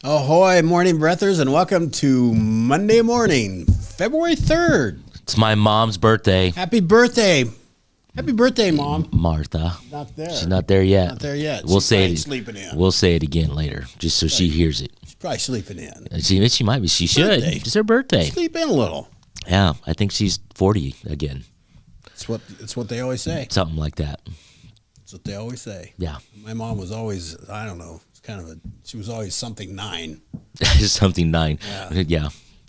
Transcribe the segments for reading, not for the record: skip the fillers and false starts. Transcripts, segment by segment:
Ahoy, morning breathers, and welcome to Monday morning, February 3rd. It's my mom's birthday. Happy birthday. Happy birthday, Mom. Martha. Not there. She's not there yet. Not there yet. We'll She's say probably it. sleeping in. We'll say it again later, just so she hears it. She's probably sleeping in. She might be. She should. Birthday. It's her birthday. Sleep in a little. Yeah, I think she's 40 again. It's what they always say. Something like that. It's what they always say. Yeah. My mom was always, I don't know, she was always something 9. Something 9. Yeah.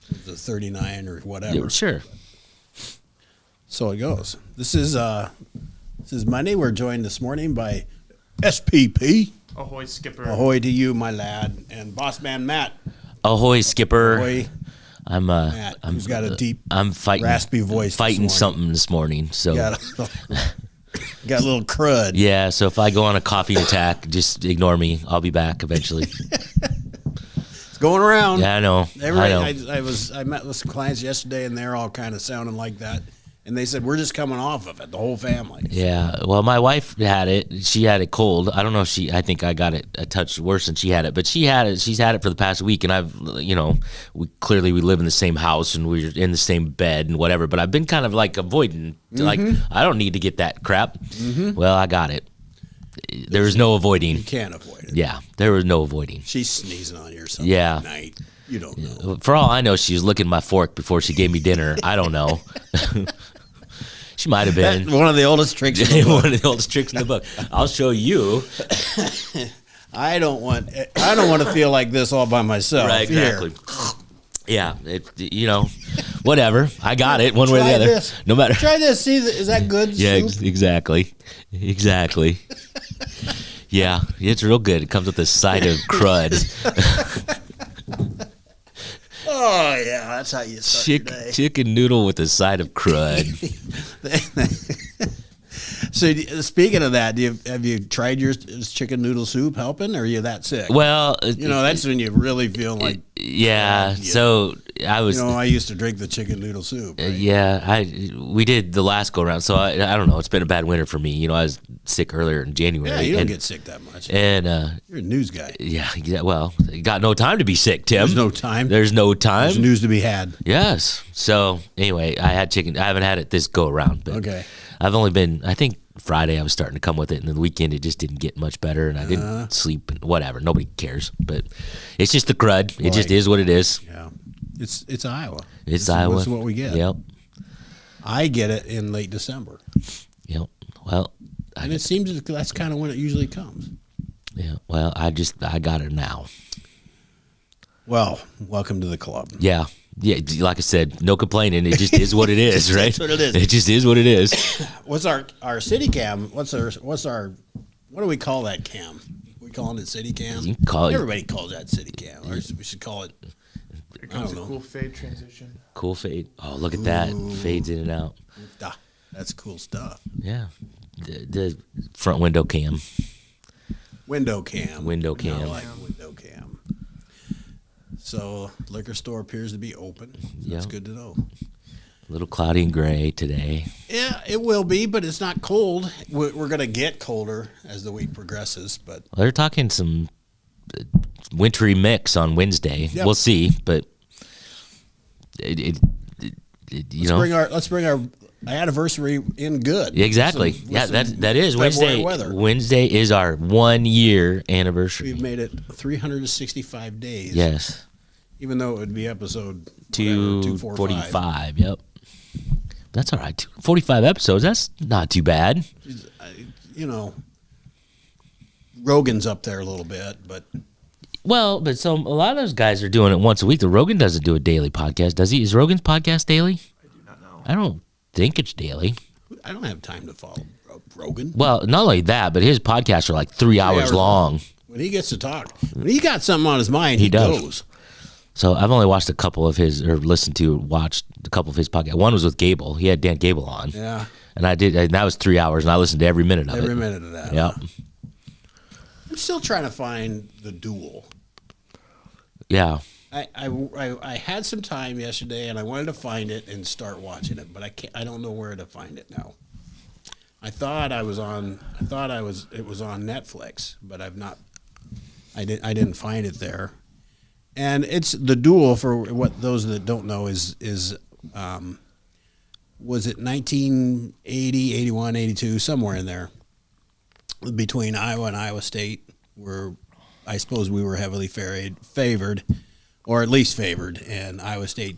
It was a 39 or whatever. Yeah, sure. So it goes. This is Monday. We're joined this morning by SPP. Ahoy, Skipper. Ahoy to you, my lad, and boss man Matt. Ahoy, Skipper. Ahoy, Matt, who's got a deep, I'm fighting, raspy voice. Fighting something this morning. So Got a little crud. yeah. So if I go on a coffee attack, just ignore me. I'll be back eventually. It's going around. Yeah, I know. Everybody, I met with some clients yesterday, and they're all kind of sounding like that. And they said, we're just coming off of it, the whole family. Yeah. Well, my wife had it. She had it cold. I don't know if I think I got it a touch worse than she had it, but she had it. She's had it for the past week. And we live in the same house and we're in the same bed and whatever, but I've been kind of like avoiding, like, I don't need to get that crap. Well, I got it. There was no avoiding. You can't avoid it. Yeah. There was no avoiding. She's sneezing on you or something Yeah. at night. You don't know. For all I know, she was licking my fork before she gave me dinner. I don't know. She might have been. One of the oldest tricks in the book. One of the oldest tricks in the book. I'll show you. I don't want to feel like this all by myself. Right, exactly. Here. Yeah, whatever. I got it one way or the other. This. No matter. Try this. See, is that good? Yeah, soup? exactly. Yeah, it's real good. It comes with a side of crud. Oh yeah, that's how you start your day. Chicken noodle with a side of crud. So speaking of that, have you tried your chicken noodle soup helping, or are you that sick? Well, That's when you really feel like. yeah. So I was. I used to drink the chicken noodle soup. Right? Yeah, we did the last go around. So I don't know. It's been a bad winter for me. I was sick earlier in January. Yeah, you don't get sick that much. And you're a news guy. yeah. Well, you got no time to be sick, Tim. There's no time. There's no time. There's news to be had. Yes. So anyway, I had chicken. I haven't had it this go around, but Okay. I've only been. I think Friday I was starting to come with it, and then the weekend it just didn't get much better, and I didn't sleep and whatever. Nobody cares, but it's just the crud. It just is what it is. Yeah, it's Iowa. It's Iowa. This is what we get. Yep. I get it in late December, Yep. Well. and it seems that's kind of when it usually comes. Yeah. Well, I got it now. Well, welcome to the club. Yeah. Yeah, like I said, no complaining. It just is what it is, right? That's what it is. It just is what it is. What's our city cam? What do we call that cam? We calling it city cam? You can call it- Everybody calls that city cam. Or we should call it. Here comes I a don't know. cool fade transition. Cool fade. Oh, look at that. Fades in and out. Ah, that's cool stuff. Yeah. The front window cam. Window cam. Window cam. I like window cam. So liquor store appears to be open. That's Yeah. good to know. A little cloudy and gray today. Yeah, it will be, but it's not cold. We're going to get colder as the week progresses. But Well, they're talking some wintry mix on Wednesday. Yep. We'll see, but let's bring our anniversary in good. Exactly. With Yeah, some that is February Wednesday. weather. Wednesday is our 1 year anniversary. We've made it 365 days. Yes. Even though it would be episode 245. Yep. That's all right. 45 episodes. That's not too bad. Rogan's up there a little bit, but Well, but so a lot of those guys are doing it once a week. The Rogan doesn't do a daily podcast, does he? Is Rogan's podcast daily? I do not know. I don't think it's daily. I don't have time to follow Rogan. Well, not only that, but his podcasts are like 3 hours hours long. When he gets to talk, when he got something on his mind, he does. goes. So I've only watched a couple of his, or watched a couple of his podcasts. One was with Gable. He had Dan Gable on. Yeah, And that was 3 hours, and I listened to every minute of it. every minute of that. Yep. I'm still trying to find the duel. Yeah. I had some time yesterday, and I wanted to find it and start watching it, but I don't know where to find it now. It was on Netflix, but I've not. I didn't find it there, And it's the duel, for what those that don't know, is was it 1980, 81, 82, somewhere in there, between Iowa and Iowa State, where I suppose we were heavily favored, or at least favored, and Iowa State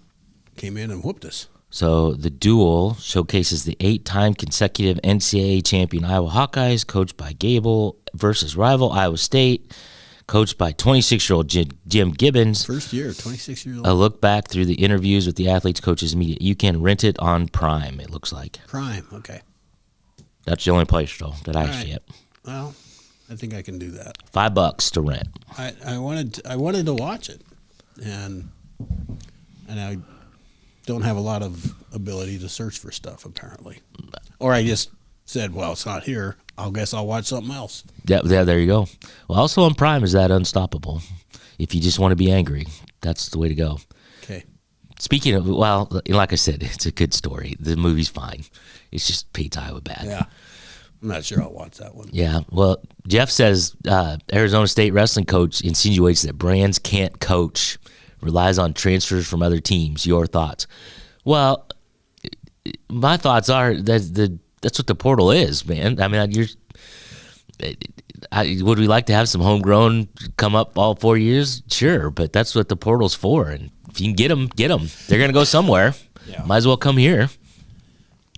came in and whooped us. So the duel showcases the 8-time consecutive NCAA champion Iowa Hawkeyes, coached by Gable, versus rival Iowa State, coached by 26-year-old Jim Gibbons. First year, 26 years old. A look back through the interviews with the athletes, coaches, and media. You can rent it on Prime, it looks like. Prime, okay. That's the only place, though, that I All right. see it. Well, I think I can do that. $5 to rent. I wanted to watch it, and I don't have a lot of ability to search for stuff, apparently. Or I just said, well, it's not here. I guess I'll watch something else. Yeah, there you go. Well, also on Prime is that Unstoppable. If you just want to be angry, that's the way to go. Okay. Speaking of, well, like I said, it's a good story. The movie's fine. It's just Pete's Iowa bad. Yeah. I'm not sure I'll watch that one. Yeah. Well, Jeff says Arizona State wrestling coach insinuates that Brands can't coach, relies on transfers from other teams. Your thoughts? Well, my thoughts are that that's what the portal is, man. I mean, would we like to have some homegrown come up all 4 years? Sure, but that's what the portal's for. And if you can get them, get them. They're going to go somewhere. Yeah. Might as well come here.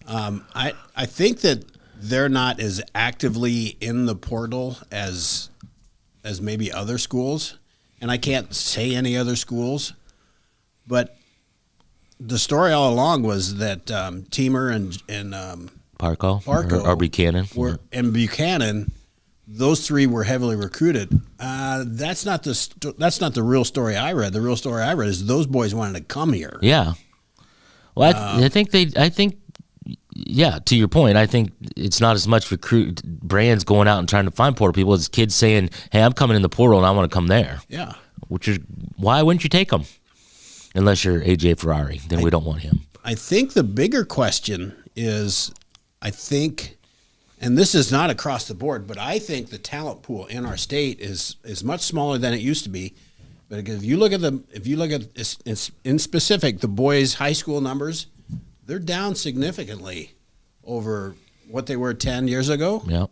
I think that they're not as actively in the portal as maybe other schools, and I can't say any other schools, but the story all along was that Teamer and Parco or Buchanan. and Buchanan, those three were heavily recruited. That's not the real story I read. The real story I read is those boys wanted to come here. Yeah. Well, I think, yeah, to your point, I think it's not as much Brands going out and trying to find portal people as kids saying, hey, I'm coming in the portal and I want to come there. Yeah. Which is, why wouldn't you take them? Unless you're AJ Ferrari, then we don't want him. I think the bigger question is, and this is not across the board, but I think the talent pool in our state is much smaller than it used to be. But if you look at in specific the boys' high school numbers, they're down significantly over what they were 10 years ago. Yep.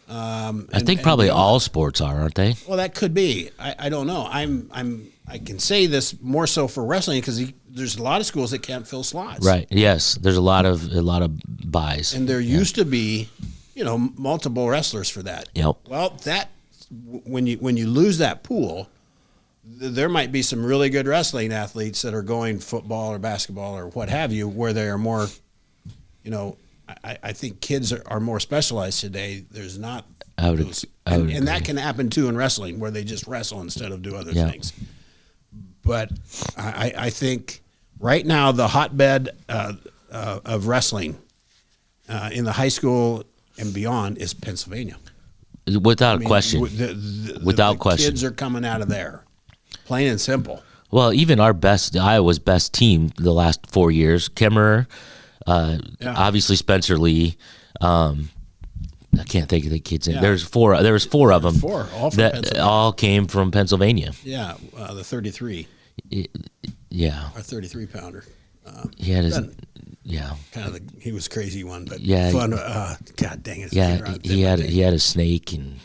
I think probably all sports are, aren't they? Well, that could be. I don't know. I can say this more so for wrestling because there's a lot of schools that can't fill slots. Right. Yes. There's a lot of buys. And there used to be, multiple wrestlers for that. Yep. Well, when you lose that pool, there might be some really good wrestling athletes that are going football or basketball or what have you, where they are more, I think kids are more specialized today. There's not. I would and that can happen too in wrestling, where they just wrestle instead of do other things. But I think right now the hotbed of wrestling in the high school and beyond is Pennsylvania. Without question. Without question. Kids are coming out of there, plain and simple. Well, even Iowa's best team the last 4 years, Kemmerer, obviously Spencer Lee. I can't think of the kids' name. There was four of them. Four, all from that Pennsylvania. all came from Pennsylvania. Yeah, the 33. Yeah. Our 33 pounder. He had his, he was crazy one, but Yeah. fun. God dang it. yeah, he had a snake and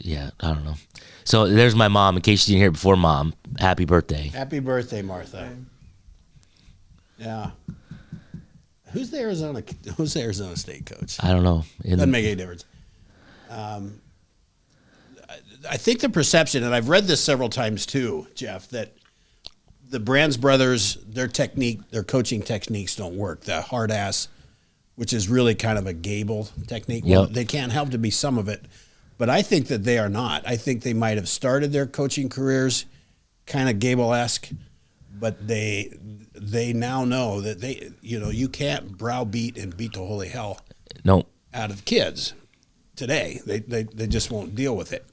I don't know. So there's my mom. In case you didn't hear it before, Mom, happy birthday. Happy birthday, Martha. Yeah. Who's the Arizona State coach? I don't know. Doesn't make any difference. I think the perception, and I've read this several times too, Jeff, that the Brands brothers, their coaching techniques don't work. The hard ass, which is really kind of a Gable technique. Well, Yep. they can't help to be some of it, but I think that they are not. I think they might have started their coaching careers kind of Gable-esque, but they now know that you can't browbeat and beat the holy hell No. out of kids today. They just won't deal with it.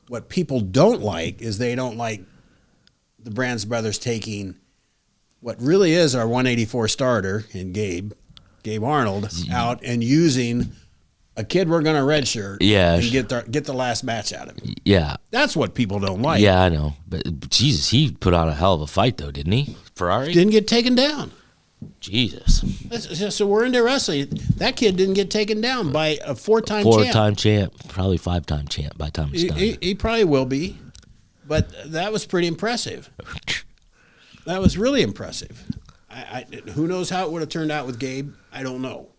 What people don't like is they don't like the Brands brothers taking what really is our 184 starter in Gabe Arnold out and using a kid we're going to redshirt Yeah. and get the last match out of him. Yeah. That's what people don't like. Yeah, I know. But Jesus, he put on a hell of a fight, though, didn't he? Ferrari? Didn't get taken down. Jesus. So we're into wrestling. That kid didn't get taken down by a four-time champ. Four-time champ. Probably five-time champ by the time it's done. He probably will be, but that was pretty impressive. That was really impressive. Who knows how it would have turned out with Gabe? I don't know.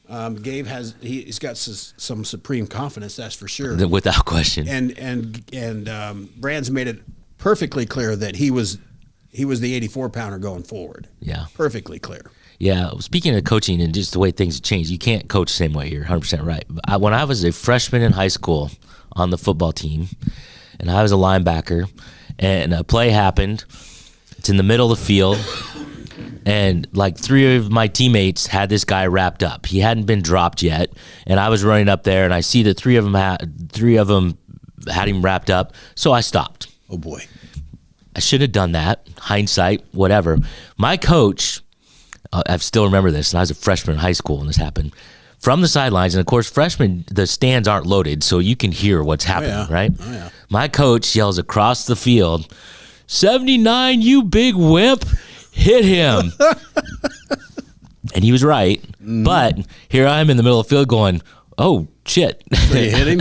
Gabe he's got some supreme confidence, that's for sure. Without question. And Brands made it perfectly clear that he was the 84-pounder going forward. Yeah. Perfectly clear. Yeah, speaking of coaching and just the way things have changed, you can't coach the same way. You're 100% right. When I was a freshman in high school on the football team, and I was a linebacker, and a play happened. It's in the middle of the field, and like 3 of my teammates had this guy wrapped up. He hadn't been dropped yet, and I was running up there, and I see that 3 of them had him wrapped up, so I stopped. Oh, boy. I should have done that. Hindsight, whatever. My coach, I still remember this, and I was a freshman in high school when this happened, from the sidelines, and of course, freshmen, the stands aren't loaded, so you can hear what's happening, right? Oh, yeah. My coach yells across the field, 79, you big wimp, hit him. And he was right, but here I am in the middle of the field going, oh, shit. So you hit him?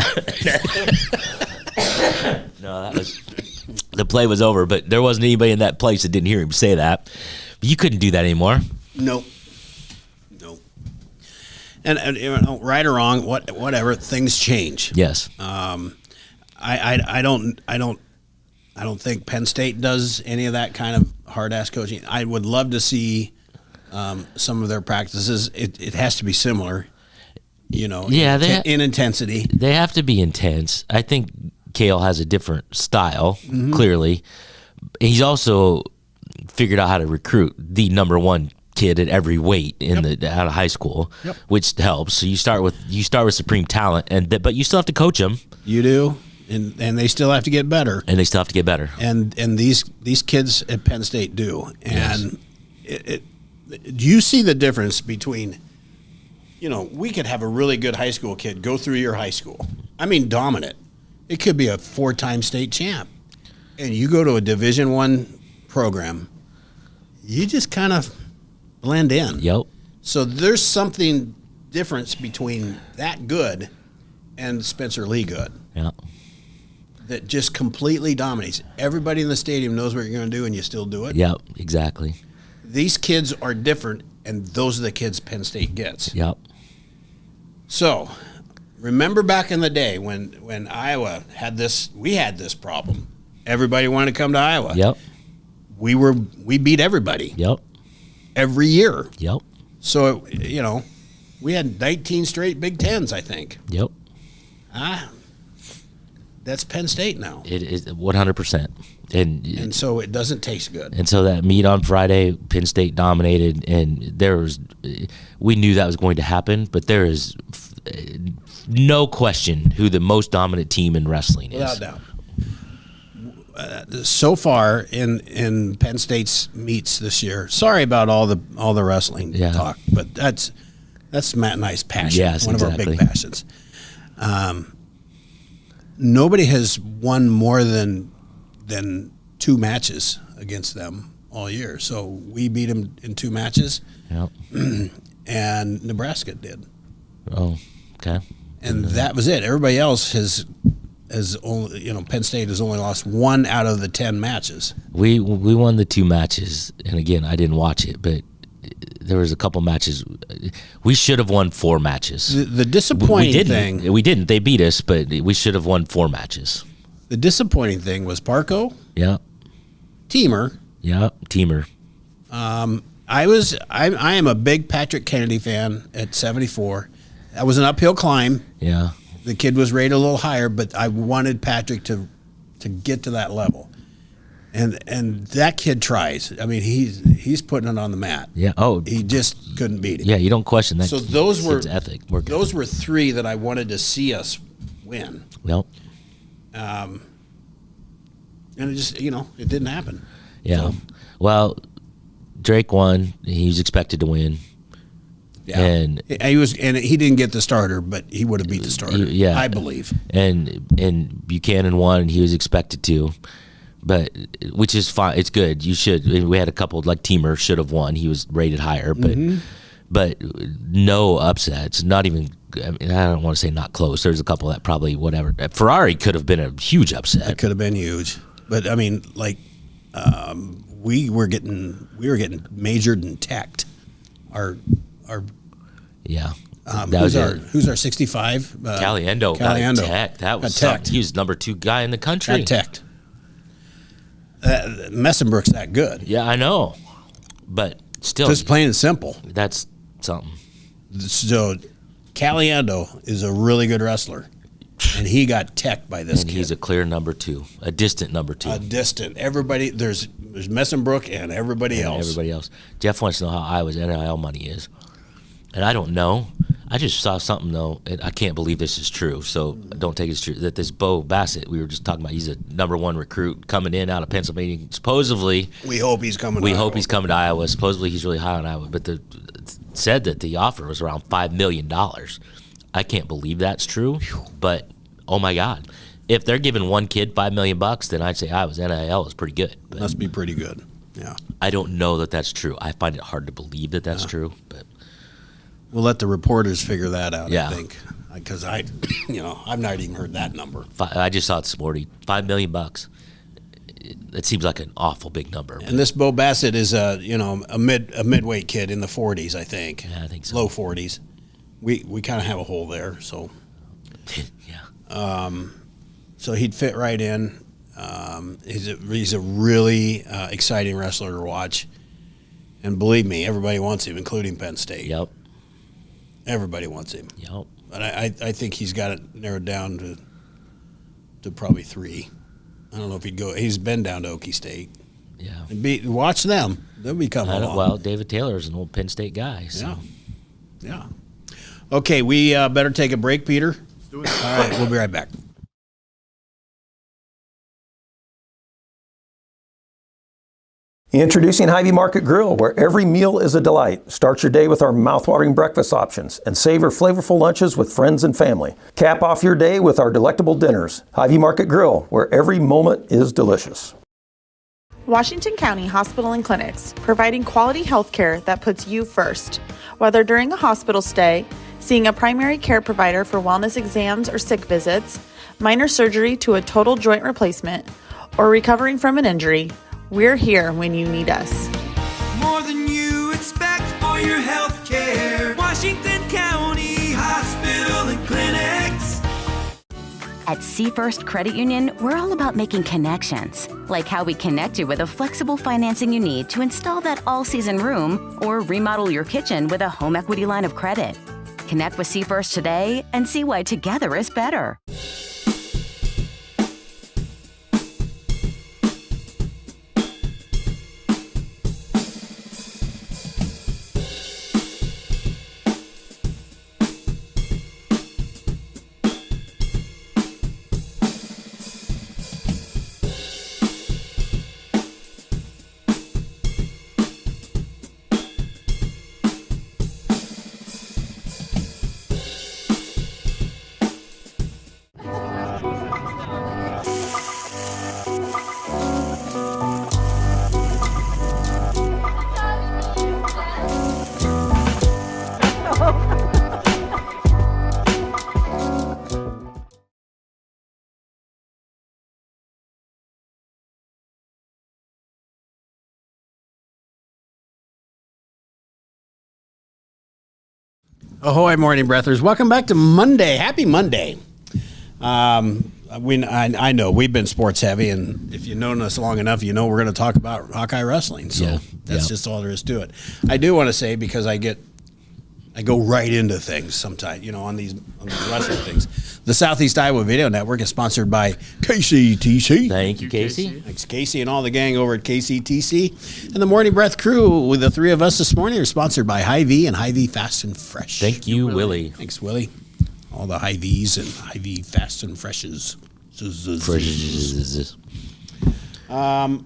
No, that was... The play was over, but there wasn't anybody in that place that didn't hear him say that. But you couldn't do that anymore. Nope. And you know, right or wrong, whatever, things change. Yes. I don't think Penn State does any of that kind of hard ass coaching. I would love to see some of their practices. It has to be similar, you know. Yeah, in intensity. They have to be intense. I think Cale has a different style, clearly. He's also figured out how to recruit the number one kid at every weight out of high school, which helps. So you start with supreme talent, but you still have to coach them. You do, and they still have to get better. And they still have to get better. And these kids at Penn State do. And do you see the difference between, you know, we could have a really good high school kid go through your high school. I mean, dominant. It could be a 4-time state champ. And you go to a Division I program, you just kind of blend in. Yep. So there's something difference between that good and Spencer Lee good. Yeah. That just completely dominates. Everybody in the stadium knows what you're going to do, and you still do it. Yep, exactly. These kids are different, and those are the kids Penn State gets. Yep. So, remember back in the day when Iowa had this problem. Everybody wanted to come to Iowa. Yep. We beat everybody. Yep. Every year. Yep. So, you know, we had 19 straight Big Tens, I think. Yep. That's Penn State now. It is 100%. And so it doesn't taste good. And so that meet on Friday, Penn State dominated, and we knew that was going to happen, but there is no question who the most dominant team in wrestling is. Without doubt. So far in Penn State's meets this year, sorry about all the wrestling talk, but that's Matt and I's passion. Yes, one exactly. of our big passions. Nobody has won more than 2 matches against them all year. So we beat them in 2 matches. Yep. And Nebraska did. Oh, okay. And that was it. Everybody else has only, you know, Penn State has only lost 1 out of the 10 matches. We won the 2 matches, and again, I didn't watch it, but there was a couple matches. We should have won 4 matches. The disappointing thing. We didn't. They beat us, but we should have won 4 matches. The disappointing thing was Parco. Yeah. Teamer. Yeah, Teamer. I am a big Patrick Kennedy fan at 74. That was an uphill climb. Yeah. The kid was rated a little higher, but I wanted Patrick to get to that level. And that kid tries. I mean, he's putting it on the mat. Yeah. Oh, he just couldn't beat it. Yeah, you don't question that. So those were ethic. Those were 3 that I wanted to see us win. Nope. And it just, you know, it didn't happen. Yeah. So, well, Drake won. He was expected to win. Yeah. And he didn't get the starter, but he would have beat the starter. Yeah. I believe. and Buchanan won, and he was expected to, but which is fine. It's good. You should. We had a couple like Teamer should have won. He was rated higher, but no upsets. Not even. I mean, I don't want to say not close. There's a couple that probably whatever. Ferrari could have been a huge upset. It could have been huge, but I mean, like, we were getting majored and teched. Our Yeah. That was who's our 65? Caliendo. Caliendo. That was Got something. teched. He was number 2 guy in the country. Got teched. Messenbrook's that good. Yeah, I know, but still, Just plain and simple. that's something. So, Caliendo is a really good wrestler, and he got teched by this And kid. he's a clear number 2, a distant number 2. A distant. Everybody there's Messenbrook and everybody else. Everybody else. Jeff wants to know how Iowa's NIL money is, and I don't know. I just saw something though, and I can't believe this is true. So don't take it as true. That this Bo Bassett, we were just talking about, he's a number 1 recruit coming in out of Pennsylvania. Supposedly, We hope he's coming. we to hope Iowa. he's coming to Iowa. Supposedly, he's really high on Iowa, but said that the offer was around $5 million. I can't believe that's true, but oh my God. If they're giving one kid $5 million, then I'd say Iowa's NIL is pretty good. But Must be pretty good. Yeah. I don't know that that's true. I find it hard to believe that that's true. But We'll let the reporters figure that out, Yeah. I think. Because I've not even heard that number. I just saw it this morning. $5 million. It seems like an awful big number. And this Bo Bassett is a midweight kid in the 40s, I think. Yeah, I think so. Low 40s. We kind of have a hole there, so Yeah. so he'd fit right in. He's a really exciting wrestler to watch, and believe me, everybody wants him, including Penn State. Yep. Everybody wants him, Yep. but I think he's got it narrowed down to probably 3. I don't know if he'd go. He's been down to Okie State. Yeah. Watch them; they'll be coming along. Well, David Taylor is an old Penn State guy. So. Yeah. Okay, we better take a break, Peter. Do it. All right, we'll be right back. Introducing Hy-Vee Market Grill, where every meal is a delight. Start your day with our mouthwatering breakfast options and savor flavorful lunches with friends and family. Cap off your day with our delectable dinners. Hy-Vee Market Grill, where every moment is delicious. Washington County Hospital and Clinics, providing quality health care that puts you first. Whether during a hospital stay, seeing a primary care provider for wellness exams or sick visits, minor surgery to a total joint replacement, or recovering from an injury, we're here when you need us. More than you expect for your health care. Washington County Hospital and Clinics. At Seafirst Credit Union, we're all about making connections, like how we connect you with a flexible financing you need to install that all-season room or remodel your kitchen with a home equity line of credit. Connect with Seafirst today and see why together is better. Ahoy, morning breathers. Welcome back to Monday. Happy Monday. I know we've been sports heavy, and if you've known us long enough, you know we're going to talk about Hawkeye wrestling. So Yeah. that's Yeah. just all there is to it. I do want to say, because I go right into things sometimes, on these wrestling things. The Southeast Iowa Video Network is sponsored by KCTC. Thank you, Casey. Thanks, Casey, and all the gang over at KCTC. And the Morning Breath crew, with the 3 of us this morning, are sponsored by Hy-Vee and Hy-Vee Fast and Fresh. Thank you, Willie. Thanks, Willie. All the Hy-Vees and Hy-Vee Fast and Freshes.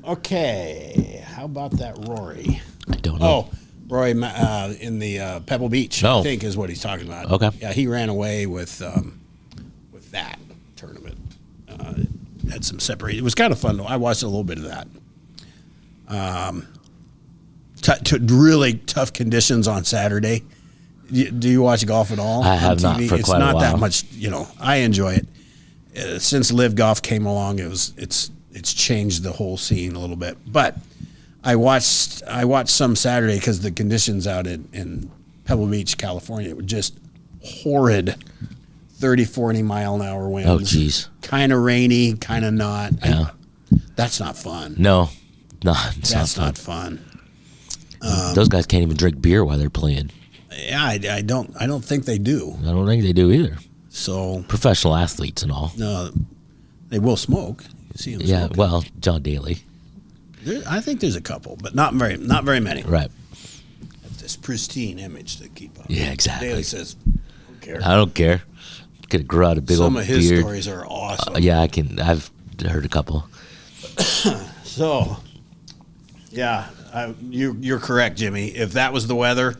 Okay, how about that Rory? I don't know. Oh, Roy in the Pebble Beach, Oh. I think is what he's talking about. Okay. Yeah, he ran away with that tournament. Had some separate. It was kind of fun though. I watched a little bit of that. Really tough conditions on Saturday. Do you watch golf at all? I on have not TV? for It's quite a not that while. much. I enjoy it. Since Live Golf came along, it's changed the whole scene a little bit. But I watched some Saturday because the conditions out in Pebble Beach, California, were just horrid. 30, 40 mile an hour winds. Oh, geez. Kind of rainy, kind of not. Yeah. That's not fun. No, it's That's not not fun. fun. Those guys can't even drink beer while they're playing. Yeah, I don't think they do. I don't think they do either. So Professional athletes and all. no, they will smoke. You see them Yeah, smoking. well, John Daly. I think there's a couple, but not very many. Right. This pristine image to keep up. Yeah, exactly. Daly says, "Don't care." I don't care. Could have grew out a big Some old of his beard. stories are awesome. Yeah, I've heard a couple. So, yeah, you're correct, Jimmy. If that was the weather,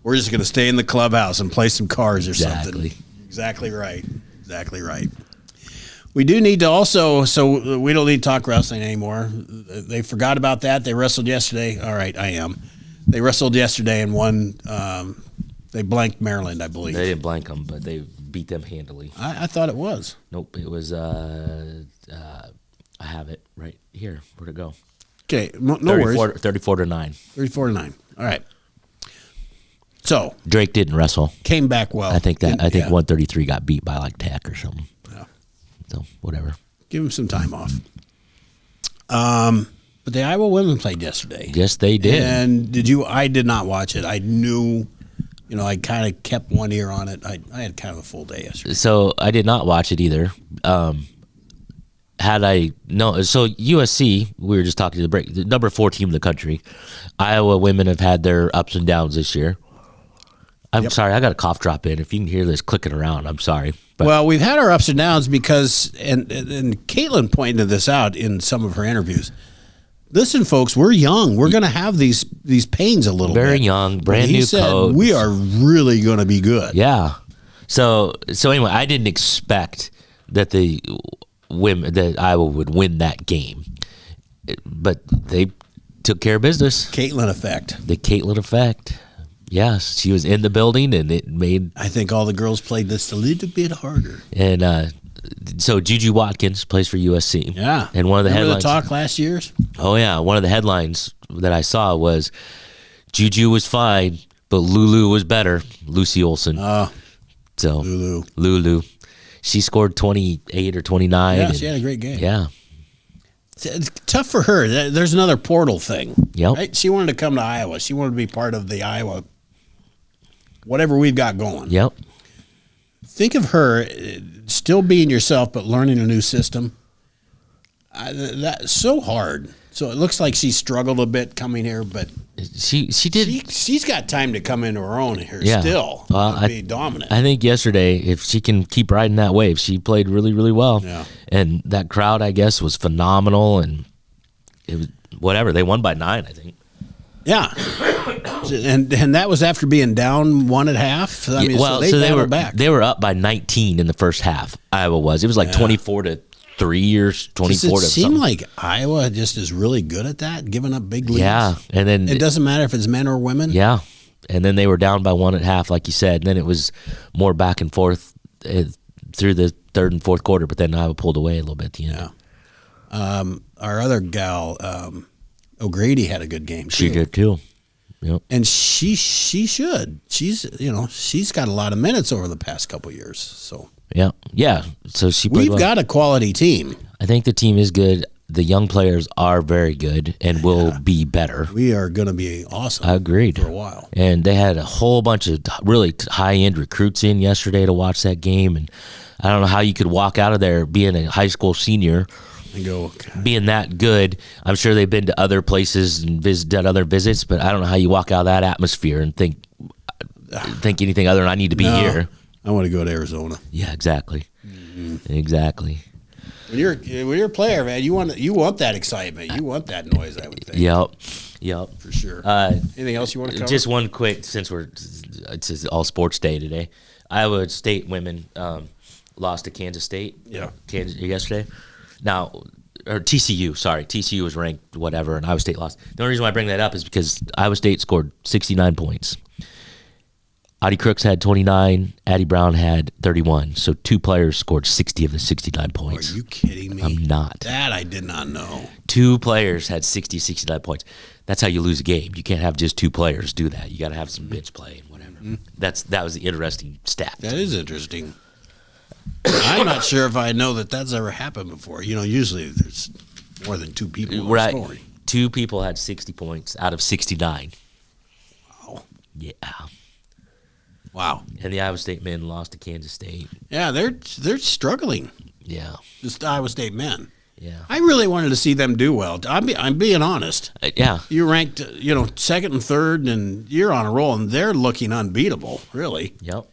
we're just going to stay in the clubhouse and play some cards or something. Exactly right. Exactly right. We do need to also, so we don't need to talk wrestling anymore. They forgot about that. They wrestled yesterday. All right, I am. They wrestled yesterday and won. They blanked Maryland, I believe. They didn't blank them, but they beat them handily. I thought it was. Nope, it was. I have it right here. Where'd it go? Okay, no worries. 34-9. 34-9. All right. So Drake didn't wrestle. came back well. I think Yeah. 133 got beat by like Tech or something. Yeah. So whatever. Give him some time off. But the Iowa women played yesterday. Yes, they did. And I did not watch it. I knew, I kind of kept one ear on it. I had kind of a full day yesterday. So I did not watch it either. Had I no, so USC, we were just talking to the break, the number 4 team in the country. Iowa women have had their ups and downs this year. I'm sorry, I got a cough drop in. If you can hear this clicking around, I'm sorry. But Well, we've had our ups and downs because, and Caitlin pointed this out in some of her interviews. Listen, folks, we're young. We're going to have these pains a little bit. Very young, But brand he new said, coach. we are really going to be good. yeah. So anyway, I didn't expect that that Iowa would win that game, but they took care of business. Caitlin effect. The Caitlin effect. Yes, she was in the building, and it made. I think all the girls played this a little bit harder. And so Juju Watkins plays for USC. Yeah. And one of the Remember headlines. the talk last year's? Oh yeah, one of the headlines that I saw was Juju was fine, but Lulu was better. Lucy Olson. So Lulu. She scored 28 or 29. Yeah, and- she had a great game. Yeah. It's tough for her. There's another portal thing. Yep. Right? She wanted to come to Iowa. She wanted to be part of the Iowa, whatever we've got going. Yep. Think of her still being yourself, but learning a new system. That's so hard. So it looks like she struggled a bit coming here, but She did. she's got time to come into her own here Yeah. still. Well, and be dominant. I think yesterday, if she can keep riding that wave, she played really, really well. Yeah. And that crowd, I guess, was phenomenal. And it was whatever. They won by 9, I think. Yeah. And that was after being down 1 at half. I mean, well, so they were battled back. They were up by 19 in the first half. Iowa was. It was like 24-3 or 24 Does it to seem something. like Iowa just is really good at that, giving up big leads? Yeah, and then It doesn't matter if it's men or women? yeah, and then they were down by 1 at half, like you said. And then it was more back and forth through the third and fourth quarter. But then Iowa pulled away a little bit at the end. Yeah. Our other gal, O'Grady, had a good game. She too. did too. Yep. And she should. She's got a lot of minutes over the past couple of years. So Yeah. So she played we've well. got a quality team. I think the team is good. The young players are very good and will be better. We are going to be awesome. I agreed. For a while. And they had a whole bunch of really high-end recruits in yesterday to watch that game. And I don't know how you could walk out of there being a high school senior, And go, being that good. I'm sure they've been to other places and done other visits, but I don't know how you walk out of that atmosphere and think anything other than I need to be No, here. I want to go to Arizona. Yeah, exactly. Mm-hmm. Exactly. When you're a player, man, you want that excitement. You want that noise, I would think. Yep. Yep. for sure. Anything else you want to cover? Just one quick, since it's all sports day today. Iowa State women lost to Kansas State. Yeah. Yesterday. Now, or TCU. Sorry, TCU was ranked whatever, and Iowa State lost. The only reason why I bring that up is because Iowa State scored 69 points. Audie Crooks had 29. Addie Brown had 31. So 2 players scored 60 of the 69 points. Are you kidding me? I'm not. That I did not know. 2 players had 60, 69 points. That's how you lose a game. You can't have just 2 players do that. You got to have some bench play and whatever. That was the interesting stat. That is interesting. I'm not sure if I know that that's ever happened before. Usually there's more than 2 people who are Right. scoring. 2 people had 60 points out of 69. Wow. Yeah. Wow. And the Iowa State men lost to Kansas State. Yeah, they're struggling. Yeah. Just Iowa State men. Yeah. I really wanted to see them do well. I'm being honest. Yeah. You ranked, second and third, and you're on a roll, and they're looking unbeatable, really. Yep.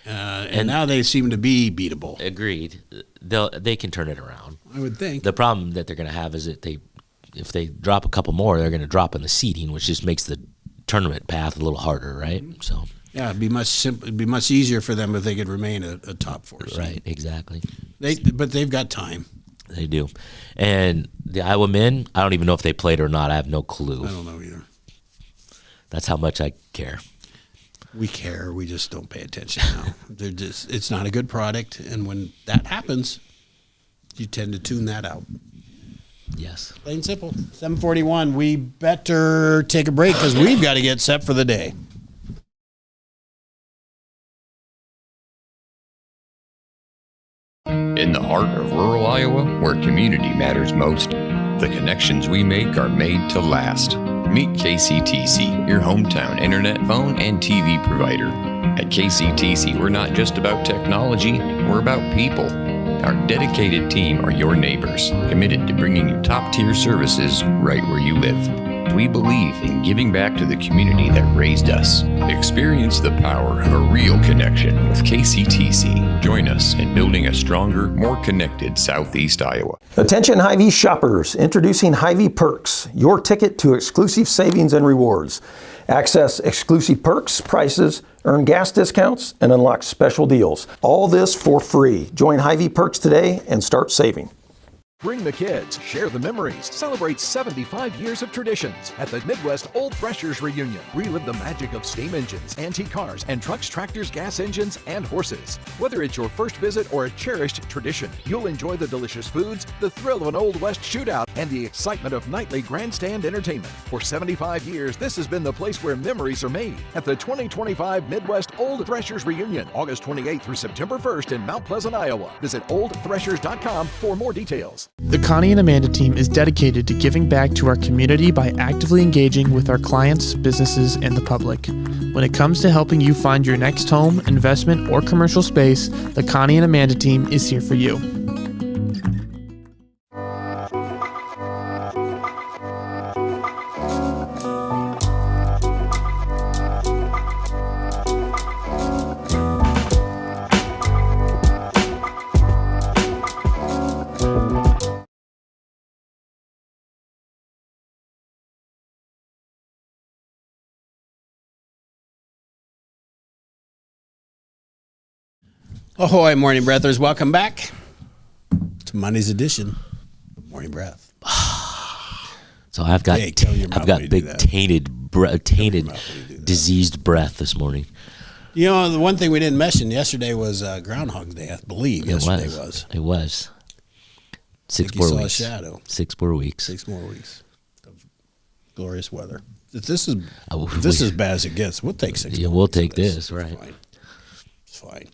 And now they seem to be beatable. Agreed. They can turn it around. I would think. The problem that they're going to have is that if they drop a couple more, they're going to drop in the seeding, which just makes the tournament path a little harder, right? So. Yeah, it'd be much easier for them if they could remain a top 4 seed. Right. Exactly. But they've got time. They do. And the Iowa men, I don't even know if they played or not. I have no clue. I don't know either. That's how much I care. We care. We just don't pay attention now. It's not a good product, and when that happens, you tend to tune that out. Yes. Plain and simple. 7:41. We better take a break because we've got to get set for the day. In the heart of rural Iowa, where community matters most, the connections we make are made to last. Meet KCTC, your hometown internet, phone, and TV provider. At KCTC, we're not just about technology, we're about people. Our dedicated team are your neighbors, committed to bringing you top-tier services right where you live. We believe in giving back to the community that raised us. Experience the power of a real connection with KCTC. Join us in building a stronger, more connected Southeast Iowa. Attention Hy-Vee shoppers, introducing Hy-Vee Perks, your ticket to exclusive savings and rewards. Access exclusive perks, prices, earn gas discounts, and unlock special deals. All this for free. Join Hy-Vee Perks today and start saving. Bring the kids, share the memories, celebrate 75 years of traditions at the Midwest Old Threshers Reunion. Relive the magic of steam engines, antique cars, and trucks, tractors, gas engines, and horses. Whether it's your first visit or a cherished tradition, you'll enjoy the delicious foods, the thrill of an Old West shootout, and the excitement of nightly grandstand entertainment. For 75 years, this has been the place where memories are made at the 2025 Midwest Old Threshers Reunion, August 28th through September 1st in Mount Pleasant, Iowa. Visit oldthreshers.com for more details. The Connie and Amanda team is dedicated to giving back to our community by actively engaging with our clients, businesses, and the public. When it comes to helping you find your next home, investment, or commercial space, the Connie and Amanda team is here for you. Ahoy, Morning Breathers. Welcome back to Monday's edition of Morning Breath. So I've got Hey, tell your mouth I've got when you do big that. tainted mouth when you do that. diseased breath this morning. The one thing we didn't mention yesterday was Groundhog Day, I believe. Yesterday was. It was. Six Think you more saw a weeks. shadow. 6 more weeks. 6 more weeks of glorious weather. If this is Oh, if this we- is bad as it gets, we'll take 6 Yeah, more we'll weeks of take this, It's right. fine. It's fine.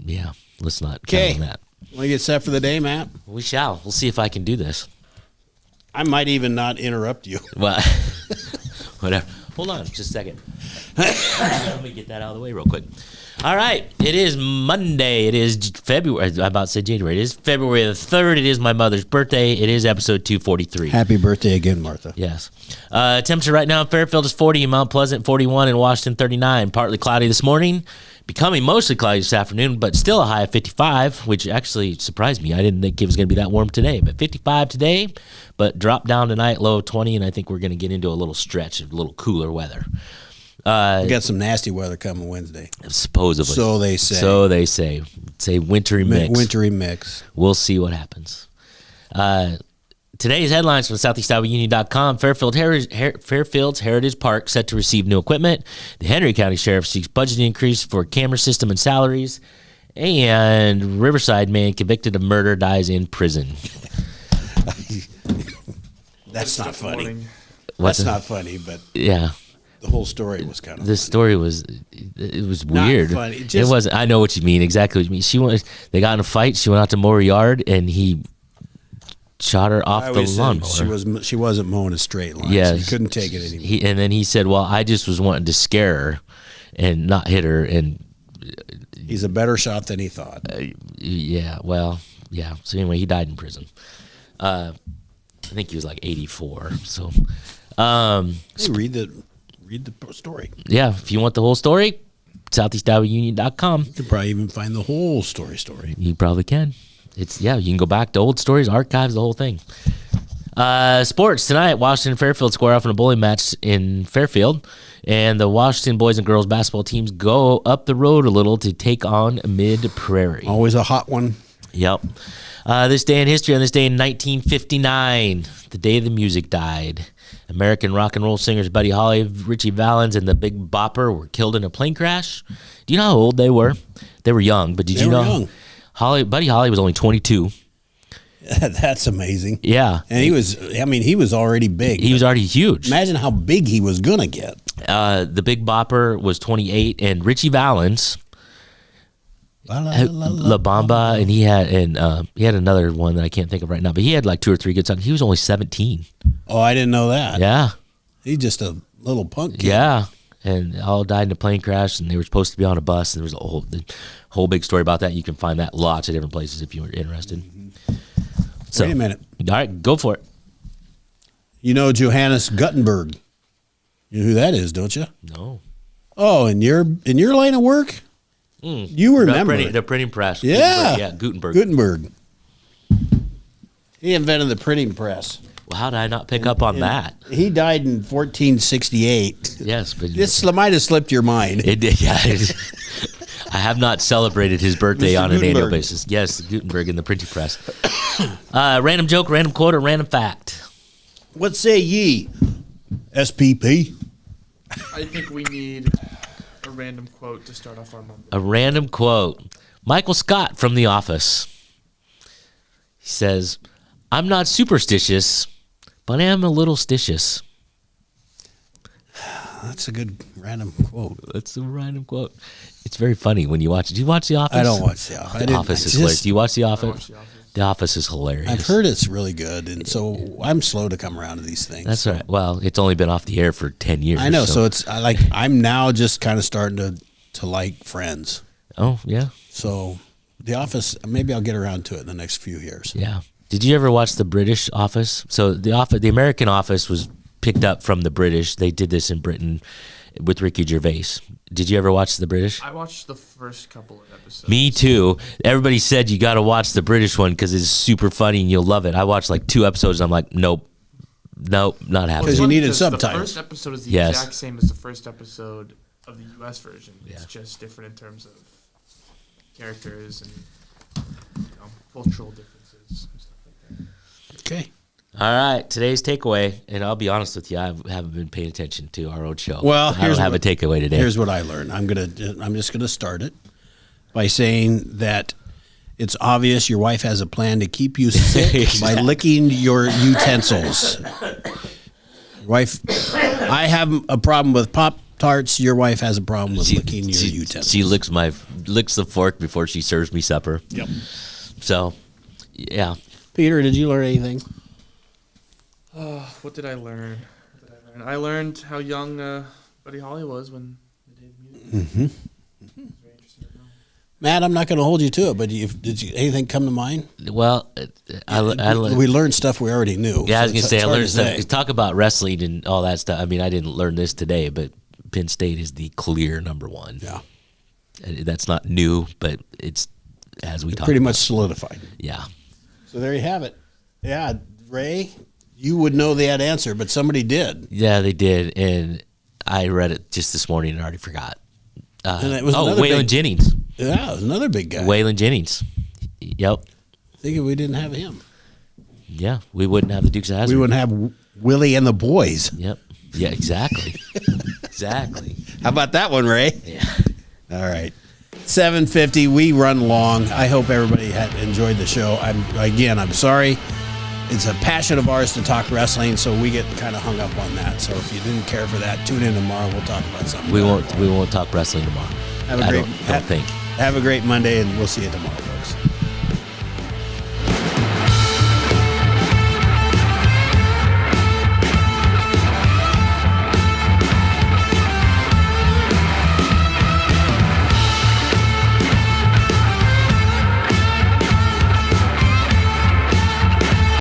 Yeah, let's not count Okay. on that. Want to get set for the day, Matt? We shall. We'll see if I can do this. I might even not interrupt you. Well, whatever. Hold on just a second. Let me get that out of the way real quick. All right. It is Monday. It is February. I'm about to say January. It is February the 3rd. It is my mother's birthday. It is episode 243. Happy birthday again, Martha. Yes. Temperature right now in Fairfield is 40, in Mount Pleasant 41, in Washington 39. Partly cloudy this morning. Becoming mostly cloudy this afternoon, but still a high of 55, which actually surprised me. I didn't think it was going to be that warm today, but 55 today, but drop down tonight, low of 20, and I think we're going to get into a little stretch of a little cooler weather. We got some nasty weather coming Wednesday. Supposedly. So they say. So they say. It's a wintry mix. Wintry mix. We'll see what happens. Today's headlines from SoutheastIowaUnion.com. Fairfield's Heritage Park set to receive new equipment. The Henry County Sheriff seeks budget increase for camera system and salaries. And Riverside man convicted of murder dies in prison. That's not funny. What's That's not funny, but yeah. the whole story was kind of The story was Not weird. funny. It wasn't. I know what you mean. Exactly what you mean. They got in a fight. She went out to mow her yard, and he shot her off the lawnmower. She wasn't mowing a straight line. Yeah, so he couldn't take it anymore. And then he said, "Well, I just was wanting to scare her, and not hit her." And he's a better shot than he thought. Yeah. Well. Yeah. So anyway, he died in prison. I think he was like 84. So. Hey, read the story. Yeah. If you want the whole story, SoutheastIowaUnion.com. You could probably even find the whole story. You probably can. You can go back to old stories, archives, the whole thing. Sports tonight, Washington and Fairfield square off in a bowling match in Fairfield, and the Washington boys and girls basketball teams go up the road a little to take on Mid Prairie. Always a hot one. Yep. This day in history, on this day in 1959, the day the music died. American rock and roll singers Buddy Holly, Richie Valens, and the Big Bopper were killed in a plane crash. Do you know how old they were? They were young, but did you know? Young. Buddy Holly was only 22. That's amazing. Yeah. And he was already big. He was already huge. Imagine how big he was going to get. The Big Bopper was 28, and Richie Valens, La Bamba, and he had another one that I can't think of right now, but he had like 2 or 3 good songs. He was only 17. Oh, I didn't know that. Yeah. He's just a little punk kid. Yeah. And all died in a plane crash, and they were supposed to be on a bus, and there was a whole big story about that. You can find that lots of different places if you were interested. So, Wait a minute. All right, go for it. You know Johannes Gutenberg. You know who that is, don't you? No. Oh, in your line of work? You remember the printing press. Yeah. Gutenberg. Gutenberg. He invented the printing press. Well, how did I not pick up on that? He died in 1468. Yes, but this might have slipped your mind. It did. Yeah. I have not celebrated his birthday Mr. on an annual Gutenberg. basis. Yes, Gutenberg in the printing press. Random joke, random quote, or random fact. What say ye, SPP? I think we need a random quote to start off our Monday. A random quote. Michael Scott from The Office. He says, "I'm not superstitious, but I am a little stitious." That's a good random quote. That's a random quote. It's very funny when you watch it. Do you watch The Office? I don't watch The Office. The Office is hilarious. Do you watch The Office? The Office is hilarious. I've heard it's really good, and so I'm slow to come around to these things. That's right. Well, it's only been off the air for 10 years. I know, so it's I'm now just kind of starting to like Friends. Oh, yeah. So The Office, maybe I'll get around to it in the next few years. Yeah. Did you ever watch the British Office? So the American Office was picked up from the British. They did this in Britain with Ricky Gervais. Did you ever watch the British? I watched the first couple of episodes. Me too. Everybody said you got to watch the British one because it's super funny and you'll love it. I watched like 2 episodes and I'm like, nope, not happening. Because you needed The subtitles. first episode is the Yes. exact same as the first episode of the U.S. version. It's just different in terms of characters and cultural differences and stuff like that. Okay. All right, today's takeaway, and I'll be honest with you, I haven't been paying attention to our own show. Well, I don't have a takeaway today. Here's what I learned. I'm just gonna start it by saying that it's obvious your wife has a plan to keep you sick by licking your utensils. Wife, I have a problem with Pop-Tarts. Your wife has a problem with licking your utensils. She licks the fork before she serves me supper. Yep. So, yeah. Peter, did you learn anything? What did I learn? I learned how young Buddy Holly was when they did music. Very interesting to know. Matt, I'm not going to hold you to it, but did anything come to mind? Well, We learned stuff we already knew. Yeah, I was so going to say, I it's hard learned say. stuff. Talk about wrestling and all that stuff. I mean, I didn't learn this today, but Penn State is the clear number 1. Yeah. That's not new, but it's as we talk. Pretty much solidified. Yeah. So there you have it. Yeah, Ray, you would know that answer, but somebody did. Yeah, they did, and I read it just this morning and already forgot. And it was another Waylon Jennings. Yeah, it was another big guy. Waylon Jennings. Yep. Thinking we didn't have him. Yeah, we wouldn't have the Dukes of Hazzard. We wouldn't have Willie and the boys. Yep. Yeah, exactly. Exactly. How about that one, Ray? Yeah. All right. 7:50. We run long. I hope everybody had enjoyed the show. I'm sorry. It's a passion of ours to talk wrestling, so we get kind of hung up on that. So if you didn't care for that, tune in tomorrow. We'll talk about something. We won't talk wrestling tomorrow. Have a great I don't think. Have a great Monday, and we'll see you tomorrow, folks.